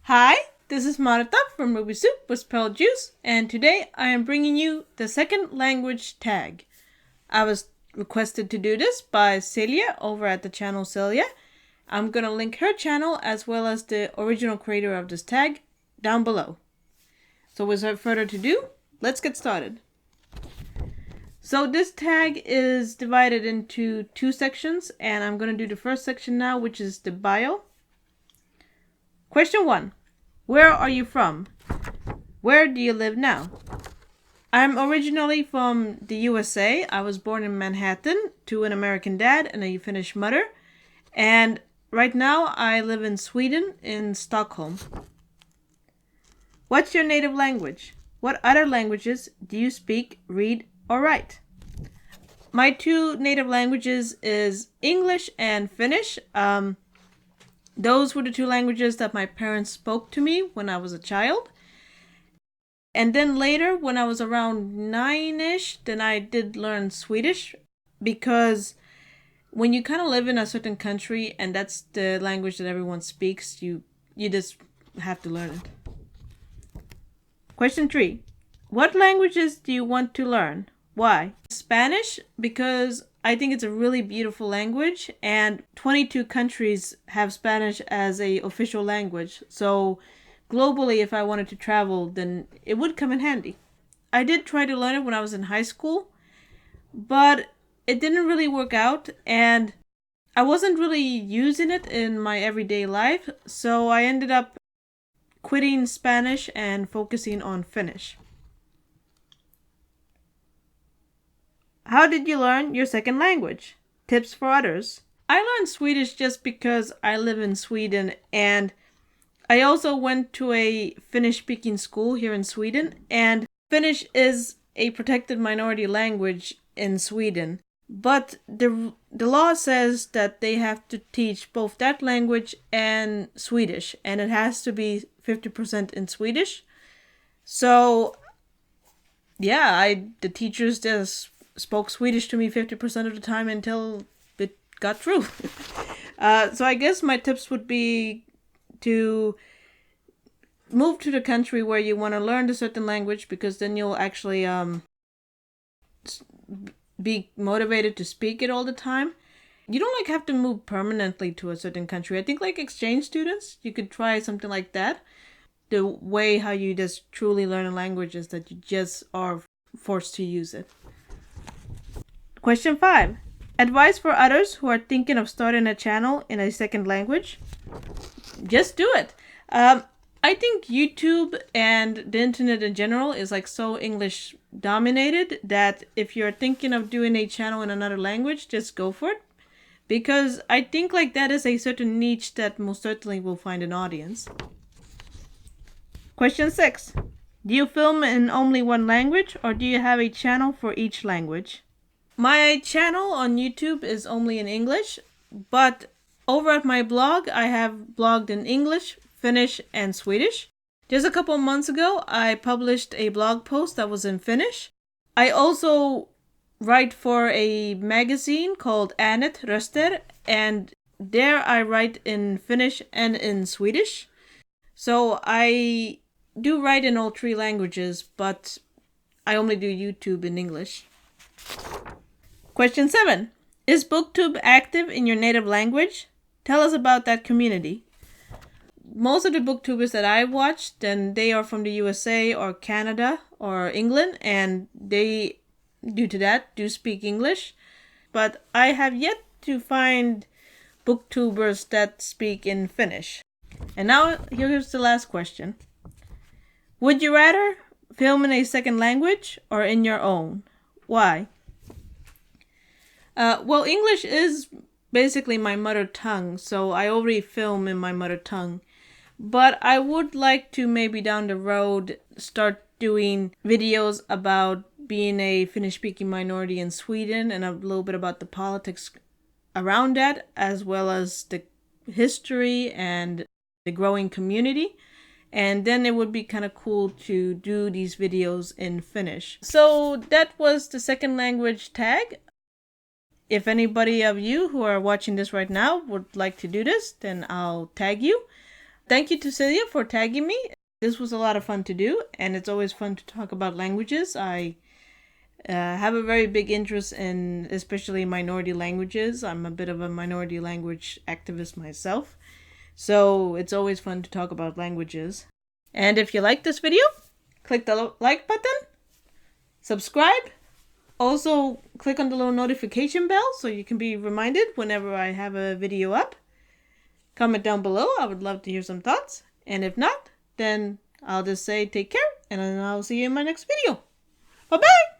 Hi, this is Marta from Ruby Soup with Pearl Juice, and today I am bringing you the second language tag. I was requested to do this by Celia over at the channel Celia. I'm gonna link her channel as well as the original creator of this tag down below. So without further ado, let's get started. So this tag is divided into two sections, and I'm gonna do the first section now, which is the bio. Question 1. Where are you from? Where do you live now? I'm originally from the USA. I was born in Manhattan to an American dad and a Finnish mother. And right now I live in Sweden, in Stockholm. What's your native language? What other languages do you speak, read, or write? My two native languages is English and Finnish. Those were the two languages that my parents spoke to me when I was a child. And then later, when I was around 9-ish, then I did learn Swedish, because when you kind of live in a certain country and that's the language that everyone speaks, you just have to learn it. Question 3. What languages do you want to learn? Why? Spanish, because I think it's a really beautiful language, and 22 countries have Spanish as an official language. So globally, if I wanted to travel, then it would come in handy. I did try to learn it when I was in high school, but it didn't really work out, and I wasn't really using it in my everyday life, so I ended up quitting Spanish and focusing on Finnish. How did you learn your second language? Tips for others. I learned Swedish just because I live in Sweden, and I also went to a Finnish-speaking school here in Sweden, and Finnish is a protected minority language in Sweden. But the law says that they have to teach both that language and Swedish, and it has to be 50% in Swedish. So, yeah, the teachers just spoke Swedish to me 50% of the time until it got through. So I guess my tips would be to move to the country where you want to learn a certain language, because then you'll actually be motivated to speak it all the time. You don't have to move permanently to a certain country. I think exchange students, you could try something like that. The way how you just truly learn a language is that you just are forced to use it. Question 5. Advice for others who are thinking of starting a channel in a second language? Just do it. I think YouTube and the internet in general is so English dominated that if you're thinking of doing a channel in another language, just go for it. Because I think that is a certain niche that most certainly will find an audience. Question 6. Do you film in only one language, or do you have a channel for each language? My channel on YouTube is only in English, but over at my blog, I have blogged in English, Finnish, and Swedish. Just a couple of months ago, I published a blog post that was in Finnish. I also write for a magazine called Äänet Röster, and there I write in Finnish and in Swedish. So I do write in all three languages, but I only do YouTube in English. Question 7. Is BookTube active in your native language? Tell us about that community. Most of the booktubers that I watch, then they are from the USA or Canada or England, and they, due to that, do speak English. But I have yet to find booktubers that speak in Finnish. And now, here's the last question. Would you rather film in a second language or in your own? Why? Well, English is basically my mother tongue, so I already film in my mother tongue. But I would like to maybe down the road start doing videos about being a Finnish-speaking minority in Sweden, and a little bit about the politics around that, as well as the history and the growing community. And then it would be kind of cool to do these videos in Finnish. So that was the second language tag. If anybody of you who are watching this right now would like to do this, then I'll tag you. Thank you to Celia for tagging me. This was a lot of fun to do, and it's always fun to talk about languages. I have a very big interest in especially minority languages. I'm a bit of a minority language activist myself, so it's always fun to talk about languages. And if you like this video, click the like button, subscribe, also click on the little notification bell so you can be reminded whenever I have a video up. Comment down below, I would love to hear some thoughts. And if not, then I'll just say take care, and then I'll see you in my next video. Bye-bye!